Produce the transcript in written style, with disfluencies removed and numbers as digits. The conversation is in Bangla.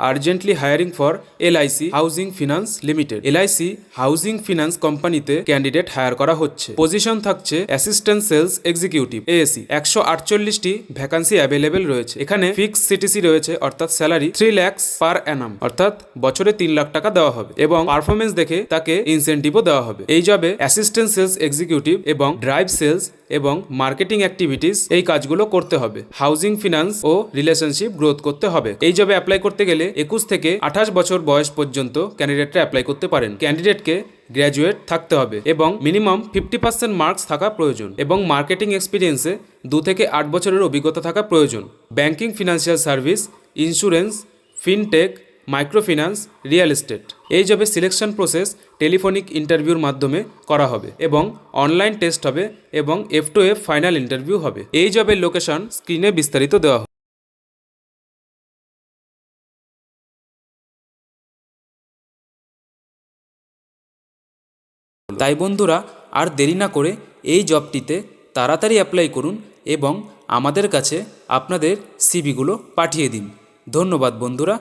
Urgently hiring for LIC housing finance limited. LIC housing finance কোম্পানিতে ক্যান্ডিডেট হায়ার করা হচ্ছে। পজিশন থাকছে অ্যাসিস্ট্যান্ট সেলস এক্সিকিউটিভ এএসি। 148টি ভ্যাকান্সি অ্যাভেলেবেল রয়েছে। এখানে ফিক্স সিটিসি রয়েছে, অর্থাৎ স্যালারি 3 লাখ পার অ্যানাম, অর্থাৎ বছরে 3 লাখ টাকা দেওয়া হবে এবং পারফরমেন্স দেখে তাকে ইনসেন্টিভও দেওয়া হবে। এই জবে অ্যাসিস্ট্যান্ট সেলস এক্সিকিউটিভ এবং ড্রাইভ সেলস এবং মার্কেটিং অ্যাক্টিভিটিস এই কাজগুলো করতে হবে। হাউজিং ফিনান্স ও রিলেশনশিপ গ্রোথ করতে হবে। এই জবে অ্যাপ্লাই করতে গেলে 21 থেকে 28 বছর বয়স পর্যন্ত ক্যান্ডিডেটরা অ্যাপ্লাই করতে পারেন। ক্যান্ডিডেটকে গ্র্যাজুয়েট থাকতে হবে এবং মিনিমাম 50% মার্কস থাকা প্রয়োজন এবং মার্কেটিং এক্সপিরিয়েন্সে 2 থেকে 8 বছরের অভিজ্ঞতা থাকা প্রয়োজন। Banking, financial service, insurance, fintech, microfinance, real estate. এই জবে সিলেকশন প্রসেস টেলিফোনিক ইন্টারভিউর মাধ্যমে করা হবে এবং অনলাইন টেস্ট হবে এবং F2F ফাইনাল ইন্টারভিউ হবে। এই জবের লোকেশন স্ক্রিনে বিস্তারিত দেওয়া হবে। তাই বন্ধুরা, আর দেরি না করে এই জবটিতে তাড়াতাড়ি অ্যাপ্লাই করুন এবং আমাদের কাছে আপনাদের সিভিগুলো পাঠিয়ে দিন। ধন্যবাদ বন্ধুরা।